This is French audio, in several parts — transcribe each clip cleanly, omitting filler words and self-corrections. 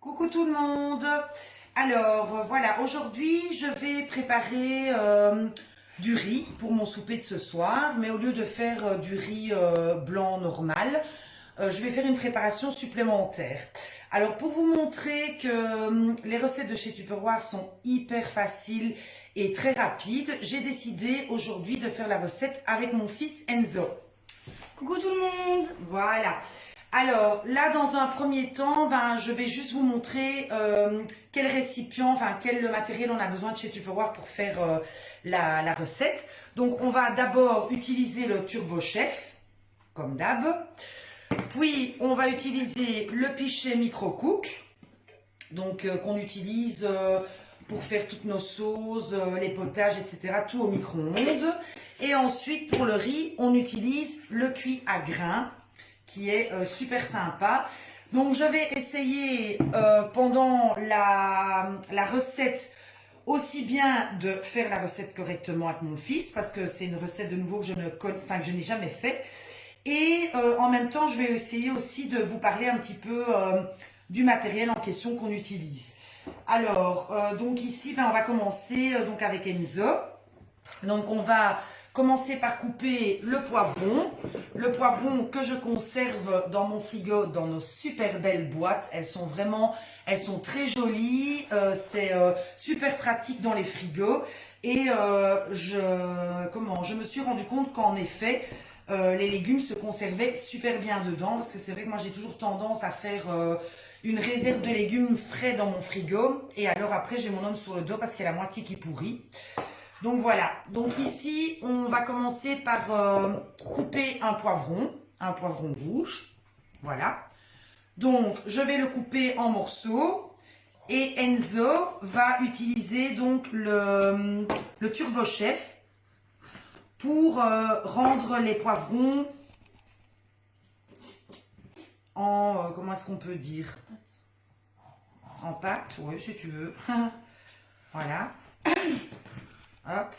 Coucou tout le monde. Alors voilà, aujourd'hui je vais préparer du riz pour mon souper de ce soir, mais au lieu de faire du riz blanc normal, je vais faire une préparation supplémentaire. Alors pour vous montrer que les recettes de chez Tupperware sont hyper faciles et très rapides, j'ai décidé aujourd'hui de faire la recette avec mon fils Enzo. Coucou tout le monde. Voilà. Alors là, dans un premier temps, je vais juste vous montrer quel récipient, quel matériel on a besoin de chez Tupperware pour faire la recette. Donc on va d'abord utiliser le Turbo Chef, comme d'hab. Puis on va utiliser le pichet Micro Cook, donc qu'on utilise pour faire toutes nos sauces, les potages, etc. Tout au micro-ondes. Et ensuite pour le riz, on utilise le cuit à grains, qui est super sympa. Donc je vais essayer pendant la recette aussi bien de faire la recette correctement avec mon fils, parce que c'est une recette de nouveau que je n'ai jamais fait. Et en même temps, je vais essayer aussi de vous parler un petit peu du matériel en question qu'on utilise. Alors, donc ici, on va commencer donc avec Enzo. Donc on va commencer par couper le poivron que je conserve dans mon frigo dans nos super belles boîtes. Elles sont très jolies, c'est super pratique dans les frigos. Et je me suis rendu compte qu'en effet, les légumes se conservaient super bien dedans, parce que c'est vrai que moi j'ai toujours tendance à faire une réserve de légumes frais dans mon frigo, et alors après j'ai mon homme sur le dos parce qu'il y a la moitié qui pourrit. Donc voilà, donc ici on va commencer par couper un poivron rouge, voilà. Donc je vais le couper en morceaux et Enzo va utiliser donc le Turbo Chef pour rendre les poivrons en, comment est-ce qu'on peut dire, en pâte, oui si tu veux, voilà. Hop.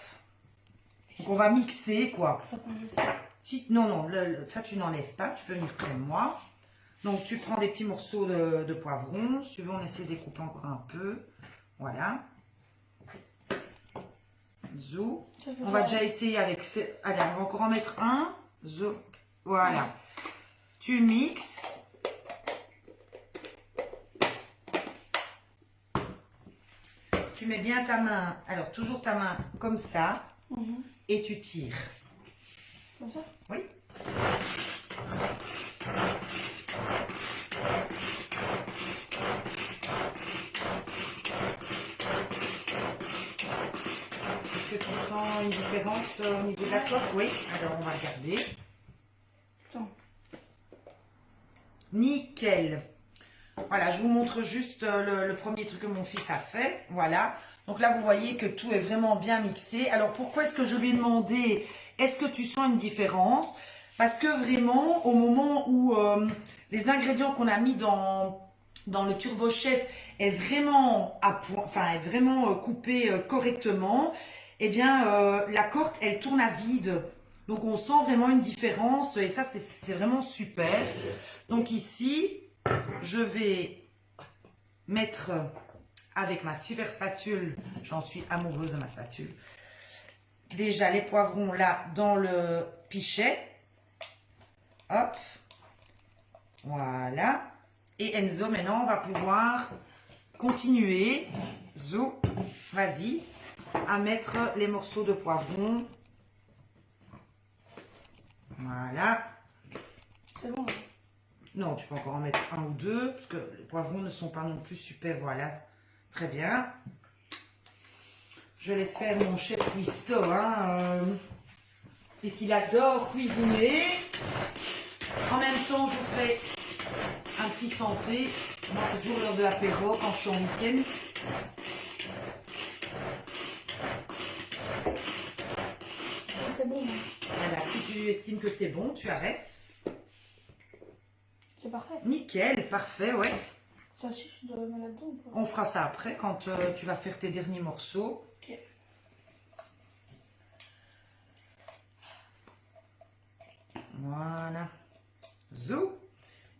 Donc on va mixer quoi. Non, ça tu n'enlèves pas, tu peux venir près de moi. Donc tu prends des petits morceaux de poivron, si tu veux on essaie de découper encore un peu. Voilà. Zou. On va déjà essayer avec... Allez, on va encore en mettre un. Zou. Voilà. Tu mixes. Tu mets bien ta main, alors toujours ta main comme ça, et tu tires. Comme ça? Oui. Est-ce que tu sens une différence au niveau de la cloque? Oui. Alors on va regarder. Attends. Nickel. Voilà, je vous montre juste le premier truc que mon fils a fait. Voilà. Donc là, vous voyez que tout est vraiment bien mixé. Alors, pourquoi est-ce que je lui ai demandé, est-ce que tu sens une différence? Parce que vraiment, au moment où les ingrédients qu'on a mis dans le Turbo Chef est vraiment à point, est vraiment coupé correctement, eh bien, la corte, elle tourne à vide. Donc, on sent vraiment une différence et ça, c'est vraiment super. Donc ici... je vais mettre avec ma super spatule, j'en suis amoureuse de ma spatule, déjà les poivrons là dans le pichet. Hop, voilà. Et Enzo, maintenant, on va pouvoir continuer, Zou, vas-y, à mettre les morceaux de poivron. Voilà. C'est bon. Non, tu peux encore en mettre un ou deux, parce que les poivrons ne sont pas non plus super. Voilà, très bien. Je laisse faire mon chef cuistot, puisqu'il adore cuisiner. En même temps, je vous fais un petit santé. Moi, c'est toujours l'heure de l'apéro quand je suis en week-end. C'est bon. Voilà, si tu estimes que c'est bon, tu arrêtes. C'est parfait. Nickel, parfait, ouais. Ça aussi, je dois mettre là-dedans ou pas? On fera ça après, quand tu vas faire tes derniers morceaux. Ok. Voilà. Zou.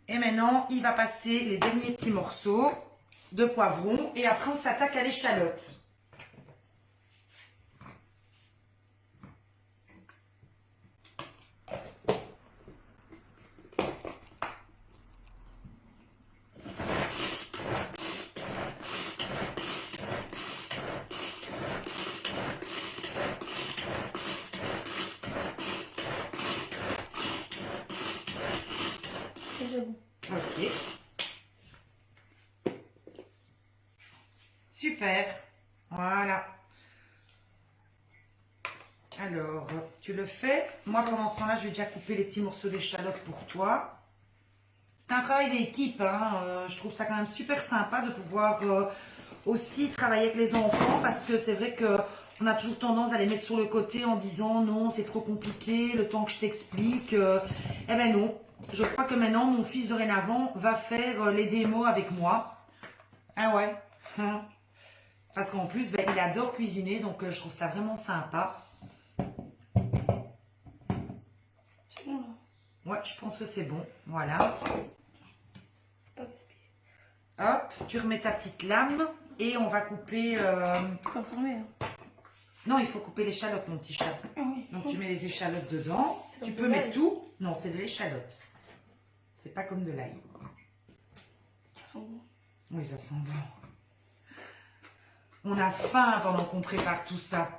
Et maintenant, il va passer les derniers petits morceaux. de poivrons et après on s'attaque à l'échalote. C'est bon. Ok. Super. Voilà. Alors, tu le fais. Moi, pendant ce temps-là, je vais déjà couper les petits morceaux d'échalote pour toi. C'est un travail d'équipe. Hein. Je trouve ça quand même super sympa de pouvoir aussi travailler avec les enfants parce que c'est vrai qu'on a toujours tendance à les mettre sur le côté en disant non, c'est trop compliqué, le temps que je t'explique. Eh ben non. Je crois que maintenant, mon fils dorénavant va faire les démos avec moi. Ah ouais. Parce qu'en plus, ben, il adore cuisiner, donc je trouve ça vraiment sympa. C'est bon là. Ouais, je pense que c'est bon. Voilà. Faut pas gaspiller. Hop, tu remets ta petite lame et on va couper... Je peux fermer. Hein. Non, il faut couper l'échalote, mon petit chat. Ah oui. Donc tu mets les échalotes dedans. C'est Tu comme peux de mettre l'ail. tout. Non, c'est de l'échalote. C'est pas comme de l'ail. Ils sont bons. Oui, ça sent bon. On a faim pendant qu'on prépare tout ça.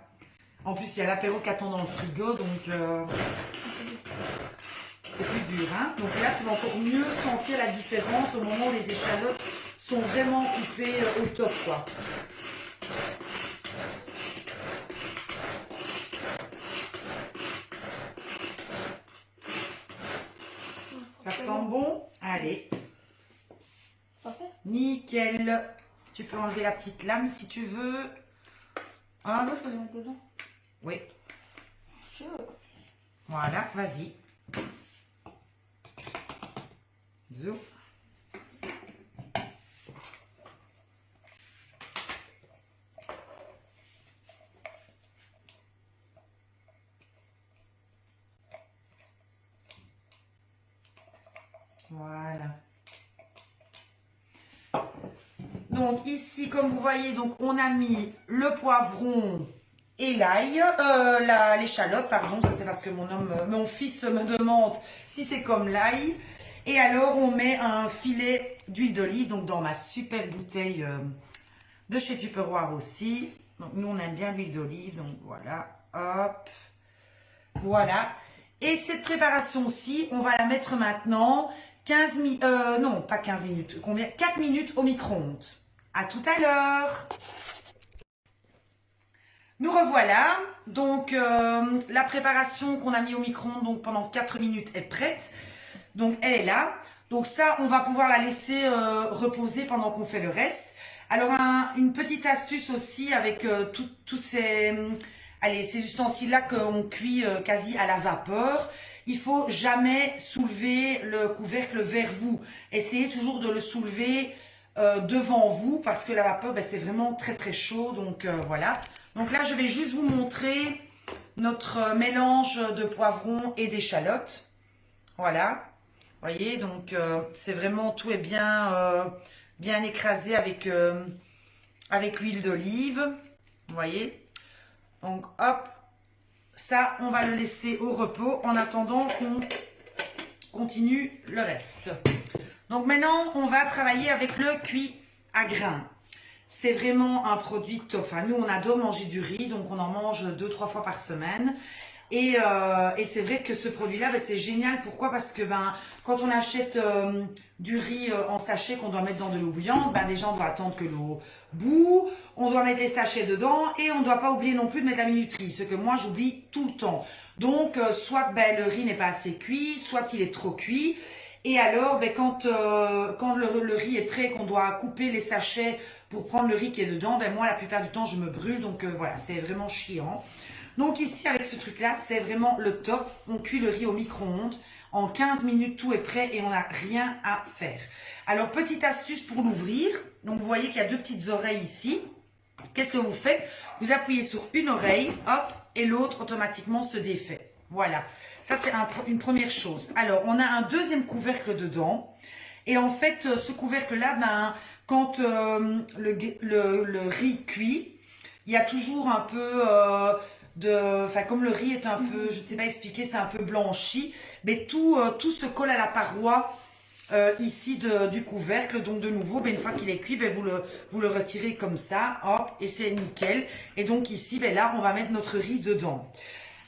En plus, il y a l'apéro qui attend dans le frigo, donc c'est plus dur. Hein. Donc là, tu vas encore mieux sentir la différence au moment où les échalotes sont vraiment coupées au top, quoi. Ça sent bon? Allez, Parfait. nickel. Tu peux enlever la petite lame si tu veux. Ah, Hop, moi, je peux les mettre dedans. oui, Sûr. voilà, vas-y. Zou. Voilà. Donc ici, comme vous voyez, donc on a mis le poivron et l'ail, l'échalote, pardon, ça c'est parce que mon fils me demande si c'est comme l'ail. Et alors on met un filet d'huile d'olive, donc dans ma super bouteille de chez Tupperware aussi. Donc nous on aime bien l'huile d'olive, donc voilà, hop, voilà. Et cette préparation-ci, on va la mettre maintenant 15 minutes, non pas 15 minutes, combien 4 minutes au micro-ondes. À tout à l'heure. Nous revoilà, donc la préparation qu'on a mis au micro-ondes donc pendant 4 minutes est prête. Donc elle est là. Donc ça, on va pouvoir la laisser reposer pendant qu'on fait le reste. Alors une petite astuce aussi avec tous ces, ces ustensiles-là qu'on cuit quasi à la vapeur. Il faut jamais soulever le couvercle vers vous. Essayez toujours de le soulever devant vous parce que la vapeur, ben, c'est vraiment très très chaud. Donc voilà. Donc là, je vais juste vous montrer notre mélange de poivrons et d'échalotes. Voilà. Vous voyez, donc c'est vraiment, tout est bien, bien écrasé avec l'huile d'olive. Vous voyez. Donc hop, ça, on va le laisser au repos en attendant qu'on continue le reste. Donc maintenant, on va travailler avec le cuit à grains. C'est vraiment un produit top. Enfin, nous, on adore manger du riz, donc on en mange 2-3 fois par semaine. Et c'est vrai que ce produit-là, ben, c'est génial. Pourquoi? Parce que quand on achète du riz en sachet qu'on doit mettre dans de l'eau bouillante, déjà on doit attendre que l'eau bout, on doit mettre les sachets dedans et on ne doit pas oublier non plus de mettre la minuterie, ce que moi j'oublie tout le temps. Donc soit le riz n'est pas assez cuit, soit il est trop cuit. Et alors, quand le riz est prêt, qu'on doit couper les sachets pour prendre le riz qui est dedans, moi la plupart du temps je me brûle, donc voilà, c'est vraiment chiant. Donc ici, avec ce truc-là, c'est vraiment le top. On cuit le riz au micro-ondes. En 15 minutes, tout est prêt et on n'a rien à faire. Alors, petite astuce pour l'ouvrir. Donc, vous voyez qu'il y a deux petites oreilles ici. Qu'est-ce que vous faites? Vous appuyez sur une oreille, hop, et l'autre automatiquement se défait. Voilà. Ça, c'est une première chose. Alors, on a un deuxième couvercle dedans. Et en fait, ce couvercle-là, quand le riz cuit, il y a toujours un peu enfin comme le riz est un peu, je ne sais pas expliquer, c'est un peu blanchi, mais tout se colle à la paroi ici du couvercle. Donc de nouveau, ben, une fois qu'il est cuit, ben, vous le retirez comme ça, hop, et c'est nickel. Et donc ici, ben, là, on va mettre notre riz dedans.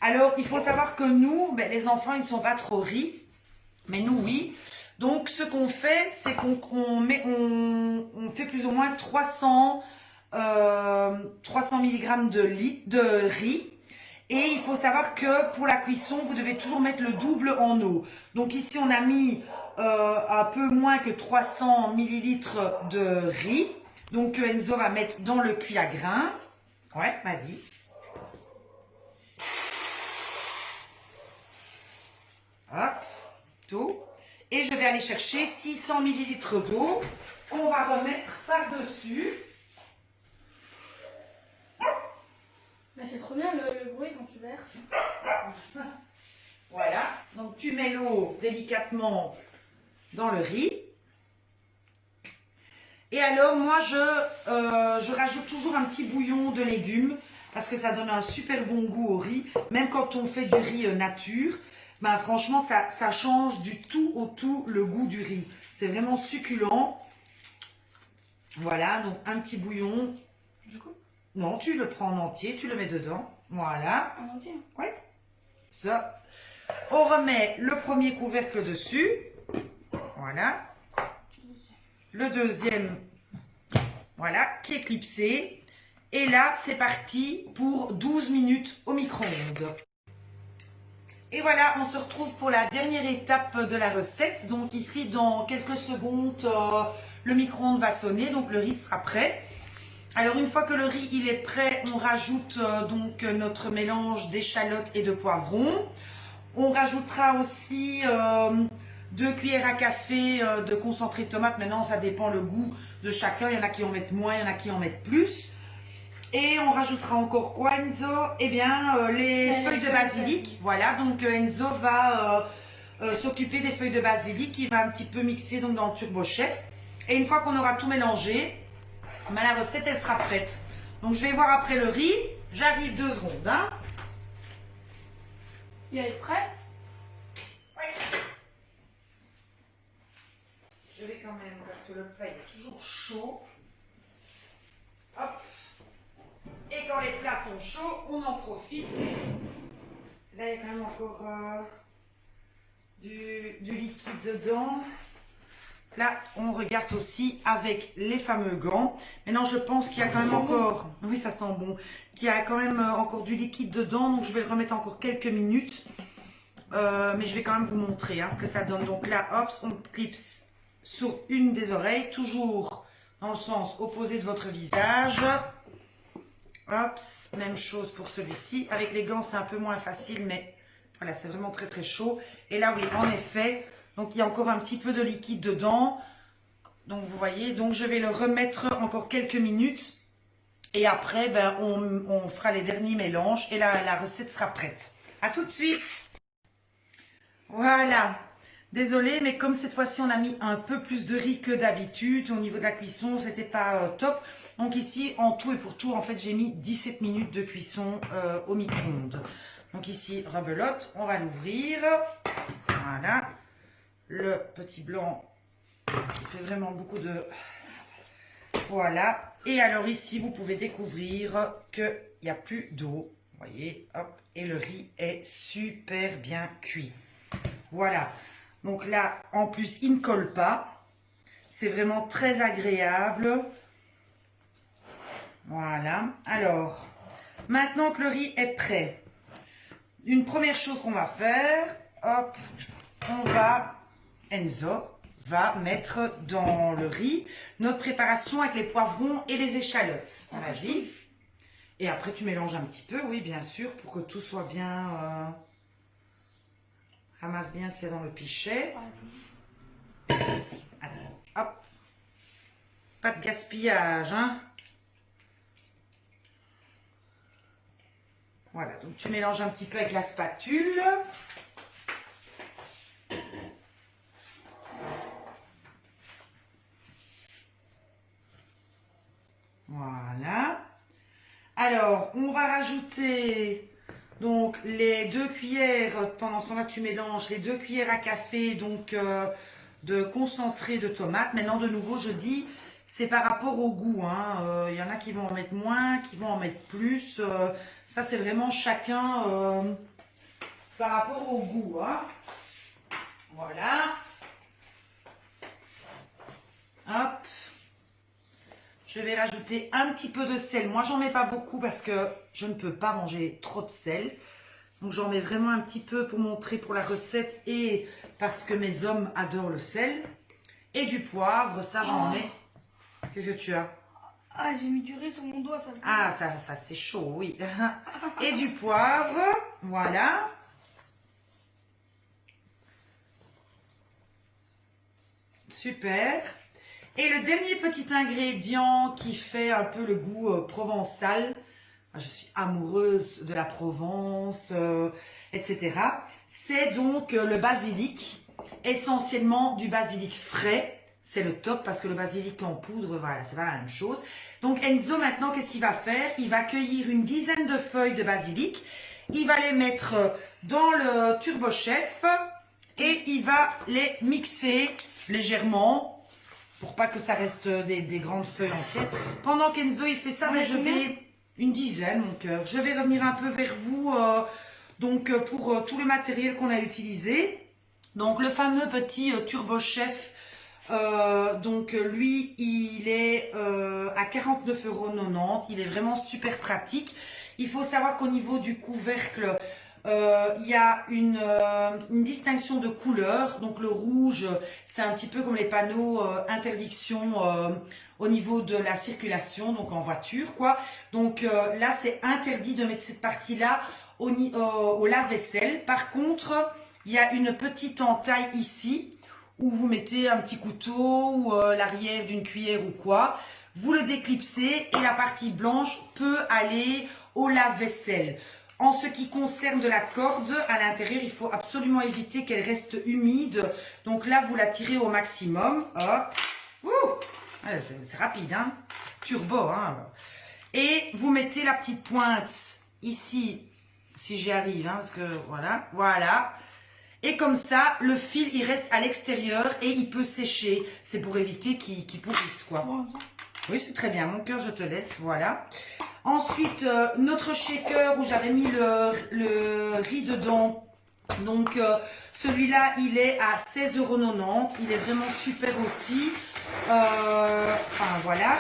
Alors, il faut savoir que nous, ben, les enfants, ils ne sont pas trop riz, mais nous, oui. Donc, ce qu'on fait, c'est qu'on fait plus ou moins 300 mg de riz. Et il faut savoir que pour la cuisson, vous devez toujours mettre le double en eau. Donc ici, on a mis un peu moins que 300 ml de riz. Donc que Enzo va mettre dans le cuit à grains. Ouais, vas-y. Hop, tout. Et je vais aller chercher 600 ml d'eau qu'on va remettre par-dessus. Mais c'est trop bien le bruit quand tu verses. Voilà, donc tu mets l'eau délicatement dans le riz. Et alors moi je rajoute toujours un petit bouillon de légumes parce que ça donne un super bon goût au riz. Même quand on fait du riz nature, ben franchement ça change du tout au tout le goût du riz. C'est vraiment succulent. Voilà, donc un petit bouillon. Du coup? Non, tu le prends en entier, tu le mets dedans. Voilà. En entier? Oui. Ça. On remet le premier couvercle dessus. Voilà. Le deuxième, voilà, qui est clipsé. Et là, c'est parti pour 12 minutes au micro-ondes. Et voilà, on se retrouve pour la dernière étape de la recette. Donc ici, dans quelques secondes, le micro-ondes va sonner, donc le riz sera prêt. Alors une fois que le riz il est prêt, on rajoute donc notre mélange d'échalotes et de poivrons. On rajoutera aussi 2 cuillères à café de concentré de tomate. Maintenant, ça dépend le goût de chacun. Il y en a qui en mettent moins, il y en a qui en mettent plus. Et on rajoutera encore quoi, Enzo? Eh bien, les feuilles de basilic. Voilà, donc Enzo va s'occuper des feuilles de basilic. Il va un petit peu mixer donc, dans le Turbo Chef. Et une fois qu'on aura tout mélangé, ben, la recette, elle sera prête. Donc, je vais voir après le riz. J'arrive 2 secondes. Hein. Il est prêt? Oui. Je vais quand même, parce que le plat est toujours chaud. Hop. Et quand les plats sont chauds, on en profite. Là, il y a quand même encore du liquide dedans. Là, on regarde aussi avec les fameux gants. Maintenant, je pense qu'il y a quand même encore... Oui, ça sent bon. Qu'il y a quand même encore du liquide dedans. Donc, je vais le remettre encore quelques minutes. Mais je vais quand même vous montrer ce que ça donne. Donc là, hop, on clipse sur une des oreilles. Toujours dans le sens opposé de votre visage. Hop, même chose pour celui-ci. Avec les gants, c'est un peu moins facile. Mais voilà, c'est vraiment très très chaud. Et là, oui, en effet... Donc, il y a encore un petit peu de liquide dedans. Donc, vous voyez. Donc, je vais le remettre encore quelques minutes. Et après, ben, on fera les derniers mélanges. Et la recette sera prête. À tout de suite. Voilà. Désolée, mais comme cette fois-ci, on a mis un peu plus de riz que d'habitude. Au niveau de la cuisson, c'était pas top. Donc, ici, en tout et pour tout, en fait, j'ai mis 17 minutes de cuisson au micro-ondes. Donc, ici, rebelote. On va l'ouvrir. Voilà. Le petit blanc qui fait vraiment beaucoup de... Voilà. Et alors ici, vous pouvez découvrir qu'il n'y a plus d'eau. Vous voyez, hop. Et le riz est super bien cuit. Voilà. Donc là, en plus, il ne colle pas. C'est vraiment très agréable. Voilà. Alors, maintenant que le riz est prêt, une première chose qu'on va faire, hop, on va... Enzo va mettre dans le riz notre préparation avec les poivrons et les échalotes. Vas-y. Et après, tu mélanges un petit peu, oui, bien sûr, pour que tout soit bien... Ramasse bien ce qu'il y a dans le pichet. Aussi. Attends. Hop. Pas de gaspillage, hein. Voilà, donc tu mélanges un petit peu avec la spatule. on va rajouter donc les 2 cuillères, pendant ce temps-là tu mélanges les 2 cuillères à café donc de concentré de tomate. Maintenant de nouveau je dis c'est par rapport au goût, hein. Y en a qui vont en mettre moins, qui vont en mettre plus, ça c'est vraiment chacun par rapport au goût, hein. Voilà. Hop. Je vais rajouter un petit peu de sel. Moi, j'en mets pas beaucoup parce que je ne peux pas manger trop de sel. Donc, j'en mets vraiment un petit peu pour montrer pour la recette et parce que mes hommes adorent le sel. Et du poivre, ça, j'en mets. Qu'est-ce que tu as? Ah, j'ai mis du riz sur mon doigt, ça. Ah, ça c'est chaud, oui. Et du poivre, voilà. Super. Et le dernier petit ingrédient qui fait un peu le goût provençal, je suis amoureuse de la Provence, etc. C'est donc le basilic, essentiellement du basilic frais. C'est le top parce que le basilic en poudre, voilà, c'est pas la même chose. Donc Enzo, maintenant, qu'est-ce qu'il va faire? Il va cueillir une dizaine de feuilles de basilic. Il va les mettre dans le Turbo Chef et il va les mixer légèrement pour pas que ça reste des grandes feuilles entières. Pendant qu'Enzo il fait ça, mais je vais une dizaine, mon cœur. Je vais revenir un peu vers vous donc pour tout le matériel qu'on a utilisé. Donc le fameux petit Turbo Chef, donc lui il est à 49,90 €. Il est vraiment super pratique. Il faut savoir qu'au niveau du couvercle, il y a une distinction de couleur. Donc le rouge, c'est un petit peu comme les panneaux interdiction au niveau de la circulation, donc en voiture, quoi. Donc là, c'est interdit de mettre cette partie-là au lave-vaisselle. Par contre, il y a une petite entaille ici où vous mettez un petit couteau ou l'arrière d'une cuillère ou quoi. Vous le déclipsez et la partie blanche peut aller au lave-vaisselle. En ce qui concerne de la corde, à l'intérieur, il faut absolument éviter qu'elle reste humide. Donc là, vous la tirez au maximum. Hop. C'est rapide, hein. Turbo, hein. Et vous mettez la petite pointe ici, si j'y arrive, hein, parce que voilà, voilà. Et comme ça, le fil, il reste à l'extérieur et il peut sécher. C'est pour éviter qu'il pourrisse, quoi. Oui, c'est très bien. Mon cœur, je te laisse, voilà. Ensuite, notre shaker où j'avais mis le riz dedans. Donc, celui-là, il est à 16,90 €. Il est vraiment super aussi. Enfin, voilà.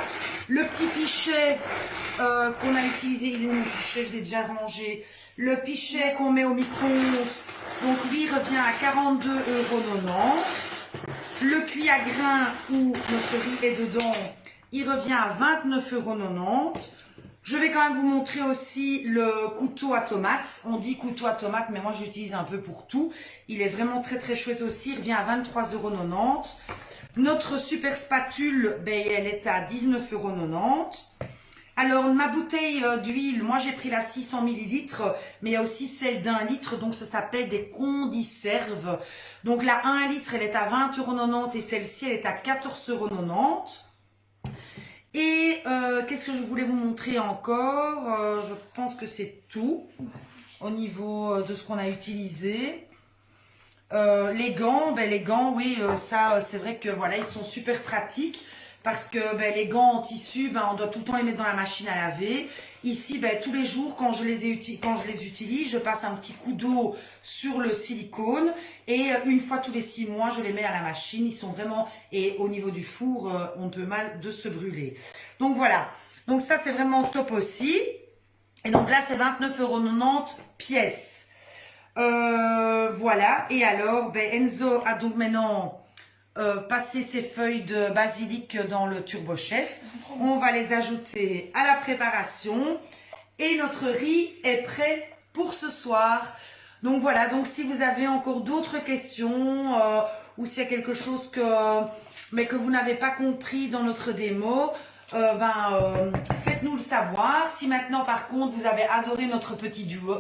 Le petit pichet qu'on a utilisé, il est où mon pichet? Je l'ai déjà rangé. Le pichet qu'on met au micro-ondes, donc lui, il revient à 42,90 €. Le cuit à grains où notre riz est dedans, il revient à 29,90 €. Je vais quand même vous montrer aussi le couteau à tomate. On dit couteau à tomate, mais moi j'utilise un peu pour tout. Il est vraiment très très chouette aussi. Il revient à 23,90 €. Notre super spatule, ben, elle est à 19,90 €. Alors ma bouteille d'huile, moi j'ai pris la 600 ml, mais il y a aussi celle d'1 litre, donc ça s'appelle des Condiserve. Donc la 1 litre, elle est à 20,90 € et celle-ci, elle est à 14,90 €. Et qu'est-ce que je voulais vous montrer encore? Je pense que c'est tout au niveau de ce qu'on a utilisé. Les gants, ben les gants, oui, ça c'est vrai que voilà, ils sont super pratiques parce que ben, les gants en tissu, ben, on doit tout le temps les mettre dans la machine à laver. Ici, ben, tous les jours, quand je les utilise, je passe un petit coup d'eau sur le silicone et une fois tous les 6 mois, je les mets à la machine. Ils sont vraiment, et au niveau du four, on peut mal de se brûler. Donc voilà, donc ça c'est vraiment top aussi. Et donc là, c'est 29,90 € pièce. Voilà, et alors, ben, Enzo a donc maintenant passé ses feuilles de basilic dans le Turbo Chef. On va les ajouter à la préparation et notre riz est prêt pour ce soir. Donc voilà, donc si vous avez encore d'autres questions ou s'il y a quelque chose que vous n'avez pas compris dans notre démo, faites-nous le savoir. Si maintenant par contre vous avez adoré notre petit duo,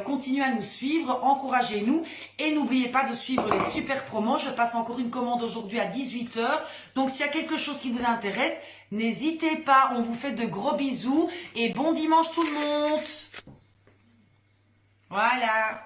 continuez à nous suivre, encouragez-nous et n'oubliez pas de suivre les super promos. Je passe encore une commande aujourd'hui à 18 h. Donc s'il y a quelque chose qui vous intéresse, n'hésitez pas. On vous fait de gros bisous et bon dimanche tout le monde. Voilà.